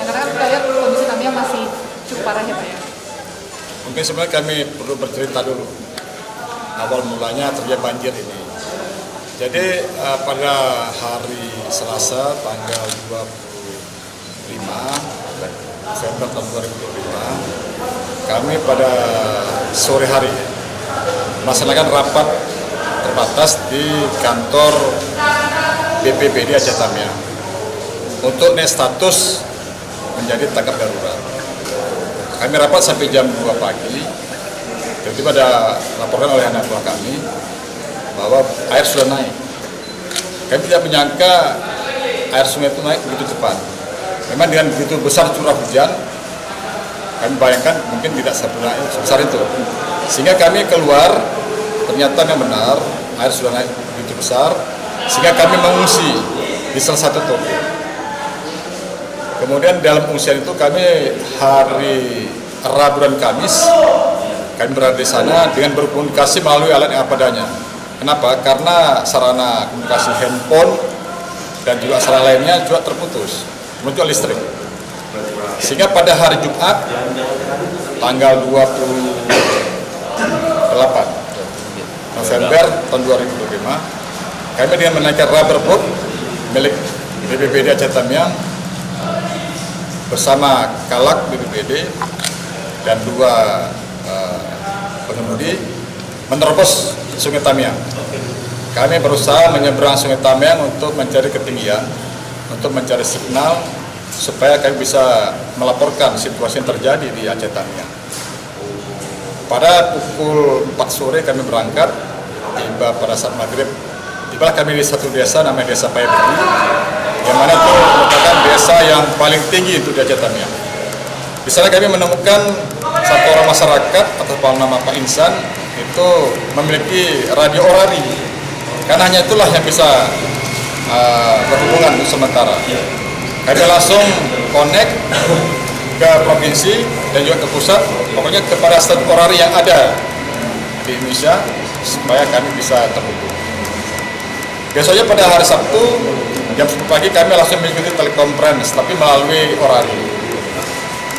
karena kita lihat kondisi Tamiya masih cukup parah ya Pak ya. Mungkin sebenarnya kami perlu bercerita dulu awal mulanya terjadi banjir ini. Jadi pada hari Selasa tanggal 25 November tahun 2025 kami pada sore hari melaksanakan rapat terbatas di kantor BPBD Aceh Tamiya untuk naik status menjadi tanggap darurat. Kami rapat sampai jam 2 pagi, tiba-tiba ada laporan oleh anak buah kami bahwa air sudah naik. Kami tidak menyangka air sungai itu naik begitu cepat. Memang dengan begitu besar curah hujan, kami bayangkan mungkin tidak sebesar itu. Sehingga kami keluar, ternyata yang benar air sudah naik begitu besar, sehingga kami mengungsi di salah satu toko. Kemudian dalam pengungsian itu kami hari Rabu dan Kamis kami berada di sana dengan berkomunikasi melalui alat yang apa adanya. Kenapa? Karena sarana komunikasi handphone dan juga sarana lainnya juga terputus, muncul listrik. Sehingga pada hari Jumat tanggal 28 November tahun 2025 kami dengan menaikkan rubber boat milik BPBD Aceh Tamiya bersama Kalak BPBD dan 2 pengemudi menerobos Sungai Tamiya. Kami berusaha menyeberang Sungai Tamiya untuk mencari ketinggian, untuk mencari signal supaya kami bisa melaporkan situasi yang terjadi di Aceh Tamiya. Pada pukul 4 sore kami berangkat, tiba pada saat maghrib, tibalah kami di satu desa namanya Desa Payabedi, yang mana itu merupakan desa yang paling tinggi itu di Aceh Tamiya. Di sana kami menemukan satu orang masyarakat atas nama Pak Insan itu memiliki radio orari, karena hanya itulah yang bisa berhubungan untuk sementara. Kami langsung connect ke provinsi dan juga ke pusat, pokoknya kepada stasiun orari yang ada di Indonesia supaya kami bisa terhubung. Besoknya pada hari Sabtu jam 10 pagi kami langsung mengikuti telekonferensi tapi melalui orari.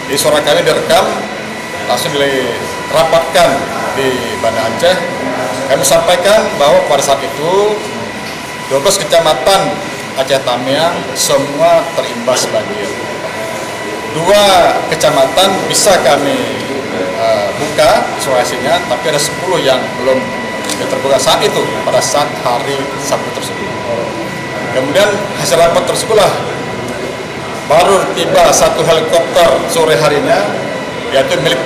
Di suara kami direkam langsung dirapatkan di Banda Aceh. Kami sampaikan bahwa pada saat itu 12 kecamatan Aceh Tamiya semua terimbas banjir. 2 kecamatan bisa kami buka isolasinya, tapi ada 10 yang belum terbuka saat itu pada saat hari Sabtu tersebut. Kemudian hasil rapat tersebutlah baru tiba satu helikopter sore harinya, yaitu milik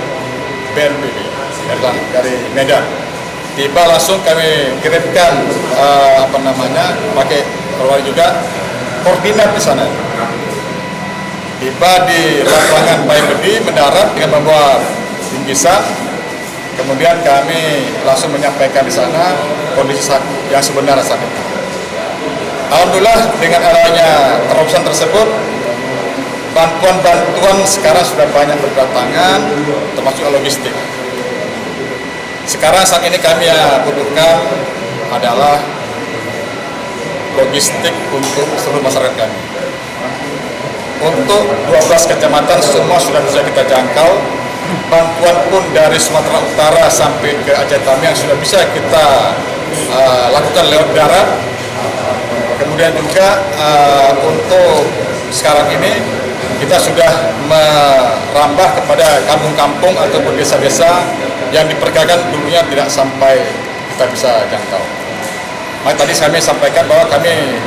BNPB dari Medan. Tiba langsung kami kirimkan pakai keluar juga koordinat di sana. Tiba di lapangan Payabedi mendarat dengan membawa bingkisan. Kemudian kami langsung menyampaikan di sana kondisi yang sebenarnya saat itu. Alhamdulillah dengan adanya terobosan tersebut, bantuan sekarang sudah banyak berdatangan, termasuk logistik. Sekarang saat ini kami yang butuhkan adalah logistik untuk seluruh masyarakat kami. Untuk 12 kecamatan semua sudah bisa kita jangkau. Bantuan pun dari Sumatera Utara sampai ke Aceh Tamiya sudah bisa kita lakukan lewat darat. Kemudian juga untuk sekarang ini kita sudah merambah kepada kampung-kampung ataupun desa-desa yang diperkirakan dulunya tidak sampai kita bisa jangkau. Maka tadi kami sampaikan bahwa kami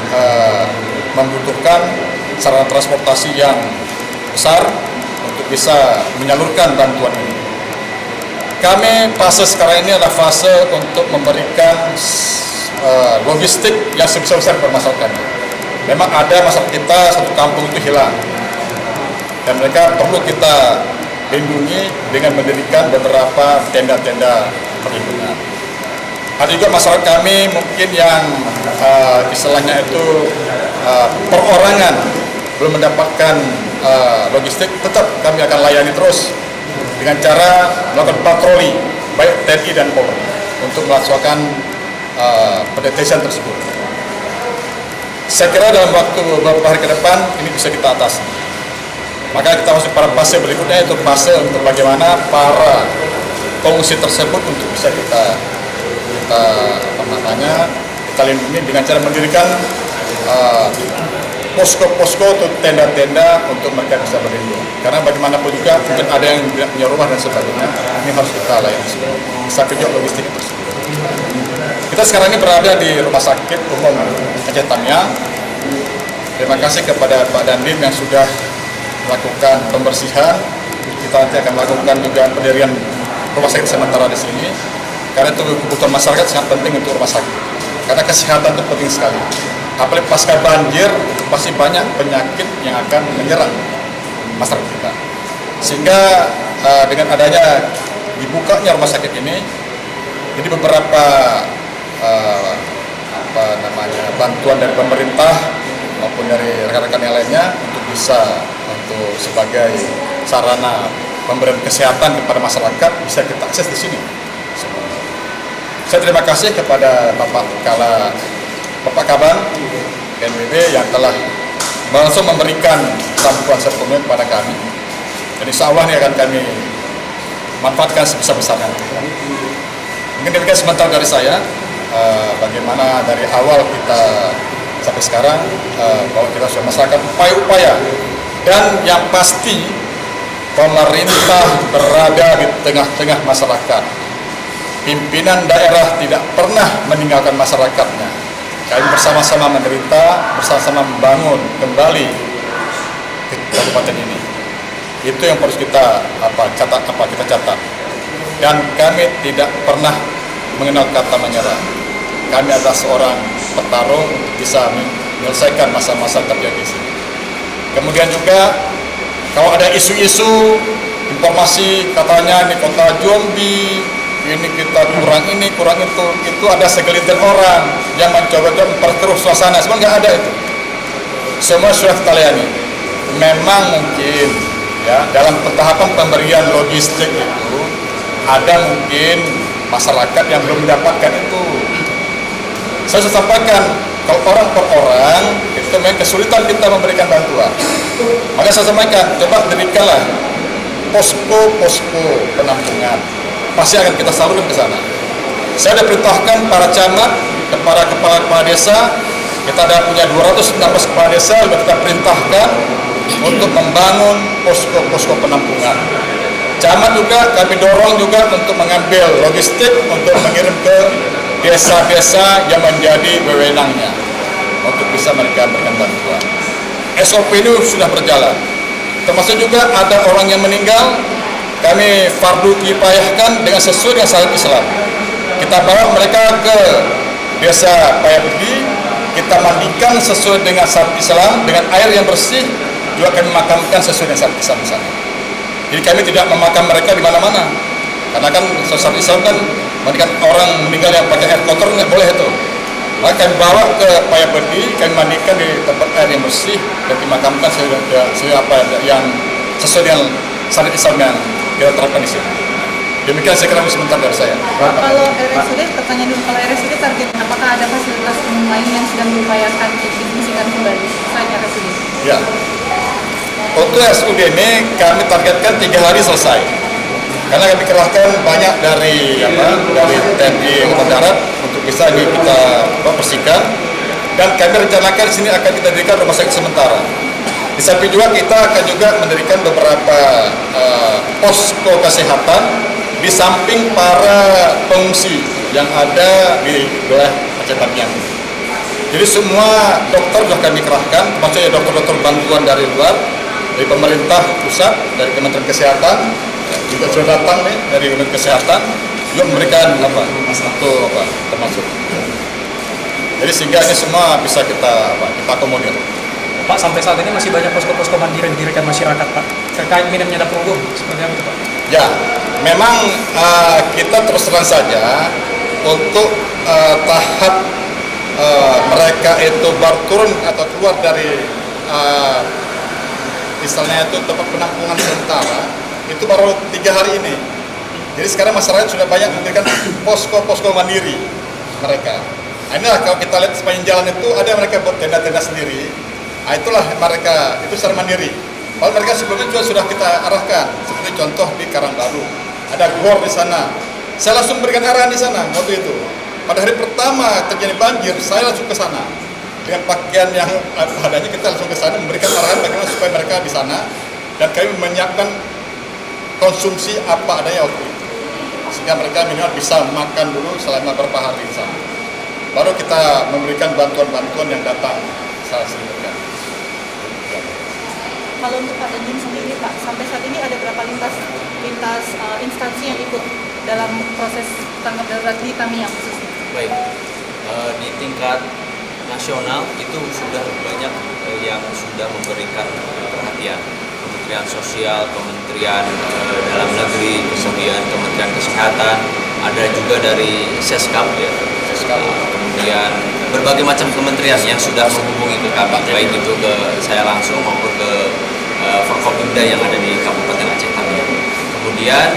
membutuhkan sarana transportasi yang besar untuk bisa menyalurkan bantuan ini. Kami fase sekarang ini adalah fase untuk memberikan logistik yang sebesar-besar permasalahannya. Memang ada masyarakat kita satu kampung itu hilang dan mereka perlu kita lindungi dengan mendirikan beberapa tenda-tenda perlindungan. Ada juga masyarakat kami mungkin yang istilahnya itu perorangan belum mendapatkan logistik, tetap kami akan layani terus dengan cara melakukan patroli baik TNI dan Polri untuk melaksanakan pendeteksian tersebut. Saya kira dalam waktu beberapa hari ke depan ini bisa kita atasi. Maka kita masuk pada fase berikutnya, itu fase untuk bagaimana para pengungsi tersebut untuk bisa kita lindungi dengan cara mendirikan posko-posko atau tenda-tenda untuk mereka bisa berlindung. Karena bagaimanapun juga mungkin ada yang tidak punya rumah dan sebagainya, ini harus kita layani semua. Sampai juga logistik tersebut. Kita sekarang ini berada di Rumah Sakit Umum Aceh Tamiang. Terima kasih kepada Pak Dandim yang sudah melakukan pembersihan. Kita nanti akan melakukan juga pendirian rumah sakit sementara di sini. Karena itu kebutuhan masyarakat sangat penting untuk rumah sakit. Karena kesehatan itu penting sekali. Apalagi pasca banjir, pasti banyak penyakit yang akan menyerang masyarakat kita. Sehingga dengan adanya dibukanya rumah sakit ini, jadi beberapa bantuan dari pemerintah maupun dari rekan-rekan yang lainnya untuk bisa untuk sebagai sarana pemberian kesehatan kepada masyarakat bisa kita akses di sini. Saya terima kasih kepada Bapak Kaban BNPB yang telah langsung memberikan bantuan sebelumnya kepada kami. Dan insya Allah ini akan kami manfaatkan sebesar-besarnya. Mungkin demikian sebentar dari saya, bagaimana dari awal kita sampai sekarang bahwa kita sudah masyarakat upaya-upaya, dan yang pasti pemerintah berada di tengah-tengah masyarakat. Pimpinan daerah tidak pernah meninggalkan masyarakatnya. Kami bersama-sama menderita, bersama-sama membangun kembali kabupaten ini. Itu yang harus kita catat. Dan kami tidak pernah mengenal kata menyerah. Kami adalah seorang petarung untuk bisa menyelesaikan masa-masa terjadi di sini. Kemudian juga kalau ada isu-isu informasi katanya ini kota Jambi, ini kita kurang ini, kurang itu ada segelintir orang yang mencoba memperkeruh suasana. Sebenarnya nggak ada itu. Semua sudah kita layani. Memang mungkin ya dalam tahapan pemberian logistik itu ada mungkin masyarakat yang belum mendapatkan itu. Saya sudah sampaikan kalau orang per orang itu memang kesulitan kita memberikan bantuan. Maka saya sampaikan coba dirikanlah posko-posko penampungan. Pasti akan kita salurkan ke sana. Saya sudah perintahkan para camat, kepada kepala-kepala desa, kita ada punya 216 kepala desa, sudah kita perintahkan untuk membangun posko-posko penampungan. Camat juga kami dorong juga untuk mengambil logistik untuk mengirim ke desa-desa yang menjadi wewenangnya untuk bisa mereka berikan bantuan. SOP ini sudah berjalan. Termasuk juga ada orang yang meninggal, kami fardu kifayahkan dengan sesuai dengan syariat Islam. Kita bawa mereka ke desa Payabudi, kita mandikan sesuai dengan syariat Islam dengan air yang bersih, juga kami makamkan sesuai dengan syariat Islam di sana. Jadi kami tidak memakam mereka di mana-mana, karena kan syariat Islam kan mandikan orang meninggal yang pakai air kotor nggak boleh itu. Maka kami bawa ke Payabudi, kami mandikan di tempat air yang bersih dan dimakamkan sesuai apa yang sesuai dengan syariat Islam yang kita terapkan di sini. Demikian saya kira sebentar dari saya. Kalau RSUD, pertanyaan dulu, kalau RSUD target apakah ada fasilitas umum lain yang sedang diupayakan untuk difungsikan kembali selain RSUD? Ya, untuk RSUD ini kami targetkan 3 hari selesai. Karena kami kerahkan banyak dari TNI Angkatan Darat untuk bisa kita bersihkan, dan kami rencanakan di sini akan kita dirikan rumah sakit sementara. Di samping juga kita akan juga mendirikan beberapa posko kesehatan di samping para pengungsi yang ada di wilayah Aceh Tamiang. Jadi semua dokter sudah kami kerahkan, maksudnya dokter-dokter bantuan dari luar, dari pemerintah pusat, dari Kementerian Kesehatan, juga sudah datang nih dari Kementerian Kesehatan, juga memberikan termasuk. Jadi sehingga ini semua bisa kita akomodir. Pak, sampai saat ini masih banyak posko-posko mandiri yang didirikan masyarakat, Pak. Terkait minimnya dapur umum, seperti apa itu, Pak? Ya, memang kita terus terang saja untuk tahap mereka itu baru turun atau keluar dari misalnya itu tempat penampungan sementara, itu baru 3 hari ini. Jadi sekarang masyarakat sudah banyak mendirikan posko-posko mandiri mereka. Nah, inilah kalau kita lihat sepanjang jalan itu ada mereka buat tenda-tenda sendiri. Nah, itulah mereka itu secara mandiri. Padahal mereka sebelumnya juga sudah kita arahkan, seperti contoh di Karangbaru, ada gor di sana. Saya langsung berikan arahan di sana waktu itu. Pada hari pertama terjadi banjir, saya langsung ke sana dengan pakaian yang adanya, kita langsung ke sana memberikan arahan bagaimana supaya mereka di sana, dan kami menyiapkan konsumsi apa adanya waktu itu, sehingga mereka minimal bisa makan dulu selama beberapa hari di sana. Baru kita memberikan bantuan-bantuan yang datang saat ini. Kalau untuk Pak Dandim sendiri Pak, sampai saat ini ada berapa lintas instansi yang ikut dalam proses tanggap darurat di Tamiang khususnya? Baik, di tingkat nasional itu sudah banyak yang sudah memberikan perhatian. Kementerian Sosial, Kementerian Dalam Negeri, kemudian Kementerian Kesehatan, ada juga dari Seskap ya, kemudian berbagai macam kementerian yang sudah menghubungi ke kami, baik itu ke saya langsung maupun ke Forkopimda yang ada di Kabupaten Aceh Tamiang. Kemudian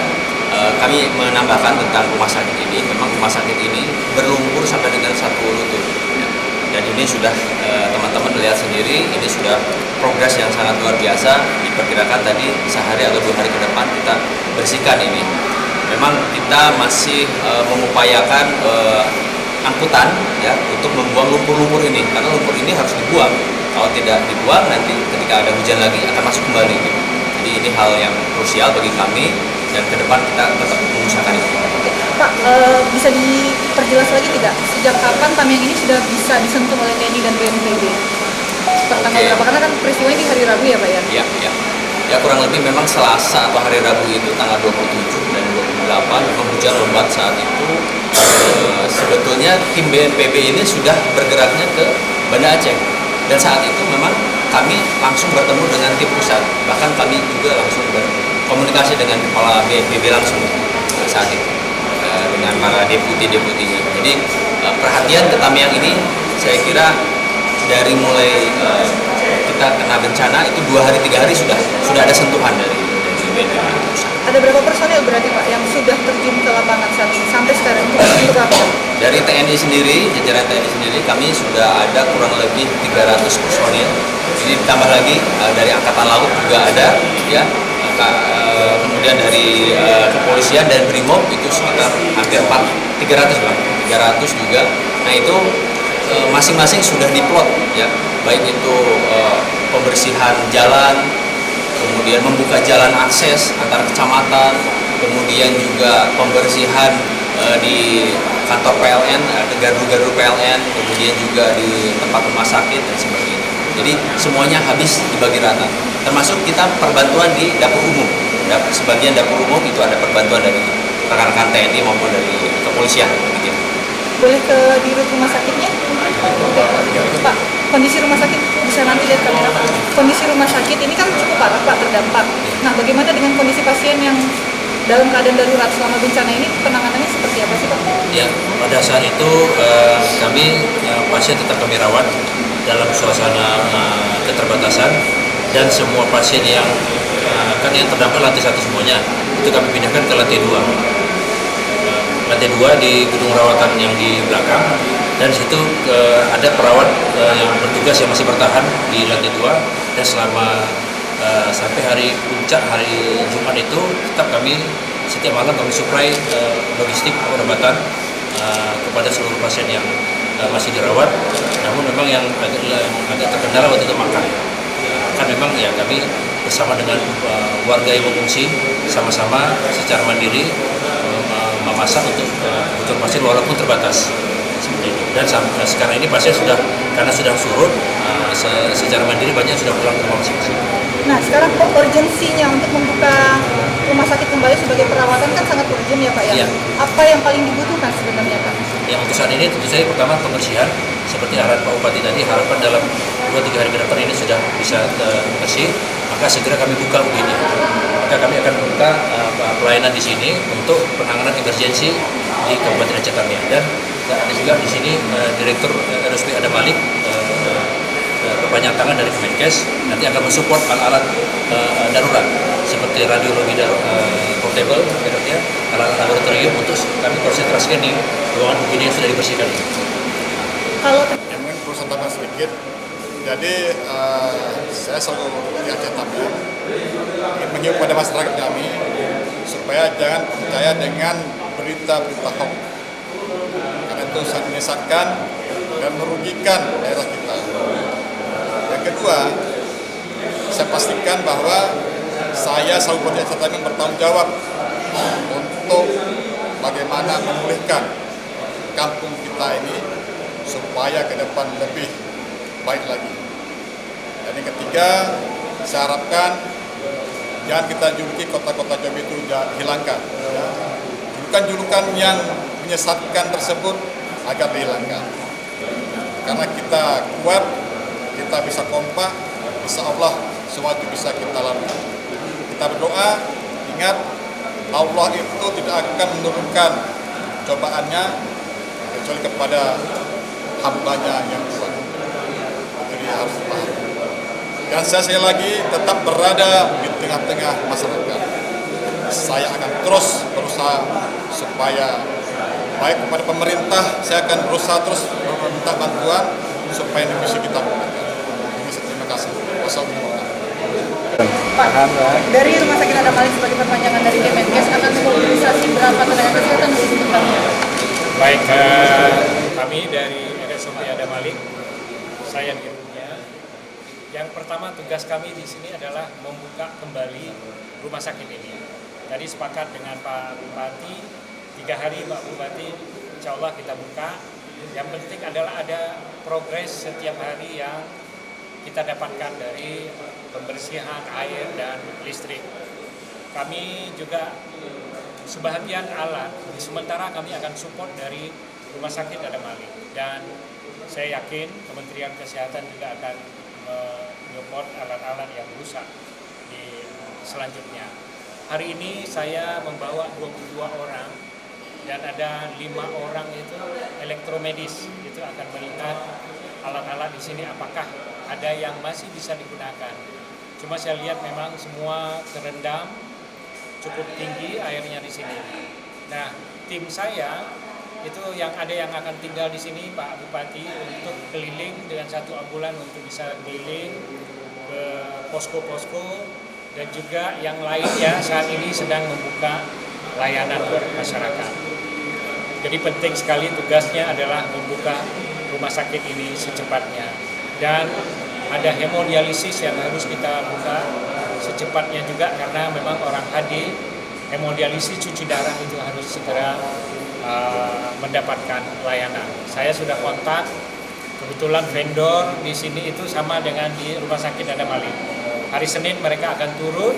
kami menambahkan tentang rumah sakit ini, memang rumah sakit ini berlumpur sampai dengan 1 lutut. Ya. Dan ini sudah teman-teman lihat sendiri, ini sudah progres yang sangat luar biasa. Diperkirakan tadi sehari atau 2 hari ke depan kita bersihkan ini. Memang kita masih mengupayakan angkutan ya untuk membuang lumpur-lumpur ini, karena lumpur ini harus dibuang. Kalau tidak dibuang, nanti ketika ada hujan lagi akan masuk kembali gitu. Jadi ini hal yang krusial bagi kami, dan ke depan kita tetap mengusahakan itu. Pak, bisa diperjelas lagi tidak sejak kapan Tamiang ini sudah bisa disentuh oleh TNI dan BNPB? Pertanggal berapa? Karena kan peristiwa ini di hari Rabu ya Pak ya? Iya, iya. Ya kurang lebih memang Selasa atau hari Rabu itu tanggal 27 dan 28 memang hujan lebat saat itu. Sebetulnya tim BNPB ini sudah bergeraknya ke Banda Aceh, dan saat itu memang kami langsung bertemu dengan tim pusat, bahkan kami juga langsung berkomunikasi dengan kepala BNPB langsung saat itu dengan para deputi-deputinya. Jadi perhatian ke Tamiang ini saya kira dari mulai kita kena bencana itu 2 hari 3 hari sudah ada sentuhan dari BNPB pusat. Ada berapa personil berarti Pak yang sudah terjun ke lapangan saat ini sampai sekarang untuk apa? Dari TNI sendiri, jajaran TNI sendiri kami sudah ada kurang lebih 300 personil. Ini ditambah lagi dari Angkatan Laut juga ada ya. Kemudian dari kepolisian dan BRIMOB itu sekitar hampir 300 Bang. 300 juga. Nah itu masing-masing sudah diplot ya. Baik itu pembersihan jalan, kemudian membuka jalan akses antar kecamatan, kemudian juga pembersihan di kantor PLN, gardu-gardu PLN, kemudian juga di tempat rumah sakit dan sebagainya. Jadi semuanya habis dibagi rata. Termasuk kita perbantuan di dapur umum. Sebagian dapur umum itu ada perbantuan dari rekan-rekan TNI maupun dari kepolisian. Begitu. Boleh ke dirut rumah sakitnya? Pak, kondisi rumah sakit bisa nanti lihat kamera Pak. Kondisi rumah sakit ini kan cukup parah Pak, terdampak. Nah, bagaimana dengan kondisi pasien yang dalam keadaan darurat selama bencana ini, penanganannya seperti apa sih Pak? Ya, pada saat itu kami pasien tetap kami rawat dalam suasana keterbatasan, dan semua pasien yang kan yang terdampak lantai 1 semuanya itu kami pindahkan ke lantai 2. Lantai 2 di gedung rawatan yang di belakang, dan situ ada perawat yang bertugas yang masih bertahan di lantai 2, dan selama sampai hari puncak hari Jumat itu tetap kami setiap malam kami suplai logistik pengobatan kepada seluruh pasien yang masih dirawat. Namun memang yang agak terkendala waktu itu makan. Kan memang ya kami bersama dengan warga yang mengungsi sama-sama secara mandiri memasak untuk kebutuhan pasien walaupun terbatas seperti itu. Dan sekarang ini pasien sudah, karena sudah surut secara mandiri, banyak sudah pulang ke rumah masing-masing. Nah, sekarang kok urgensinya untuk membuka rumah sakit kembali sebagai perawatan kan sangat urgent ya Pak ya? Iya. Apa yang paling dibutuhkan sebenarnya Pak? Yang untuk saat ini tentu saja pertama pembersihan, seperti arahan Pak Bupati tadi, harapan dalam 2-3 hari ke depan ini sudah bisa bersih, maka segera kami buka UGD. Maka kami akan membuka pelayanan di sini untuk penanganan emergensi di Kabupaten Aceh Tamiang. Dan ada juga di sini Direktur RSUD Adam Malik, perpanjang tangan dari Kemenkes, nanti akan mensupport alat-alat darurat seperti radiologi portable, alat-alat laboratorium untuk kami konsentrasikan di ruangan UGD yang sudah dibersihkan ini. Kalau yang mungkin perlu saya tambah sedikit, Jadi saya selalu di Aceh Tamiang ingin mengimbau pada masyarakat kami supaya jangan percaya dengan berita-berita hoax, karena itu sangat menyesatkan dan merugikan daerah kita. Yang kedua, saya pastikan bahwa saya selalu di Aceh Tamiang bertanggung jawab untuk bagaimana memulihkan kampung kita ini supaya ke depan lebih baik lagi. Dan yang ketiga, saya harapkan jangan kita juluki kota-kota Jambi itu dihilangkan. Julukan-julukan yang menyesatkan tersebut agar dihilangkan. Karena kita kuat, kita bisa kompak, insya Allah semua itu bisa kita lalui. Kita berdoa, ingat Allah itu tidak akan menurunkan cobaannya kecuali kepada hambanya yang kuat. Jadi harus paham. Dan saya sekali lagi tetap berada di tengah-tengah masyarakat. Saya akan terus berusaha supaya baik kepada pemerintah, saya akan berusaha terus meminta bantuan supaya Indonesia kita menggunakan. Terima kasih. Wassalamualaikum. Pak, dari Rumah Sakit Adam Malik sebagai perpanjangan dari Kemenkes akan memobilisasi berapa tenaga kesehatan untuk depannya? Baik, kami dari RSUP Adam Malik, saya dirinya. Yang pertama tugas kami di sini adalah membuka kembali rumah sakit ini. Tadi sepakat dengan Pak Bupati, 3 hari Pak Bupati, insya Allah kita buka. Yang penting adalah ada progres setiap hari yang kita dapatkan dari pembersihan air dan listrik. Kami juga sebahagian alat, sementara kami akan support dari Rumah Sakit Adam Malik. Dan saya yakin Kementerian Kesehatan juga akan menyupport alat-alat yang rusak di selanjutnya. Hari ini saya membawa 22 orang dan ada 5 orang itu elektromedis. Itu akan melihat alat-alat di sini apakah ada yang masih bisa digunakan. Cuma saya lihat memang semua terendam cukup tinggi airnya di sini. Nah, tim saya itu yang ada yang akan tinggal di sini Pak Bupati untuk keliling dengan 1 ambulan untuk bisa keliling ke posko-posko, dan juga yang lainnya saat ini sedang membuka layanan buat masyarakat. Jadi penting sekali tugasnya adalah membuka rumah sakit ini secepatnya. Dan ada hemodialisis yang harus kita buka secepatnya juga, karena memang orang HD hemodialisis cuci darah itu harus segera mendapatkan layanan. Saya sudah kontak, kebetulan vendor di sini itu sama dengan di Rumah Sakit Adam Malik. Hari Senin mereka akan turun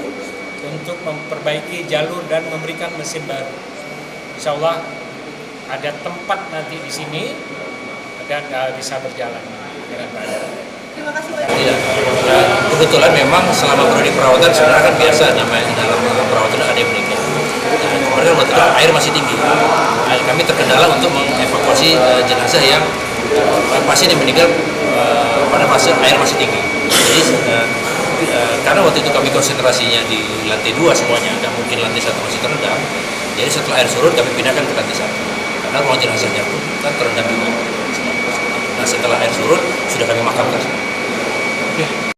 untuk memperbaiki jalur dan memberikan mesin baru. Insya Allah ada tempat nanti di sini dan bisa berjalan dengan baik. Terima kasih banyak. Iya. Kebetulan memang selama periode perawatan sebenarnya kan biasa, namanya dalam perawatan ada yang meninggal. Kemarin waktu itu air masih tinggi. Kami terkendala untuk mengevakuasi jenazah yang pasien yang meninggal pada fase air masih tinggi. Jadi karena waktu itu kami konsentrasinya di lantai 2 semuanya, dan mungkin lantai 1 masih terendam. Jadi setelah air surut kami pindahkan ke lantai 1. Karena ruang jenazahnya pun kan terendam juga. Nah setelah air surut sudah kami makamkan.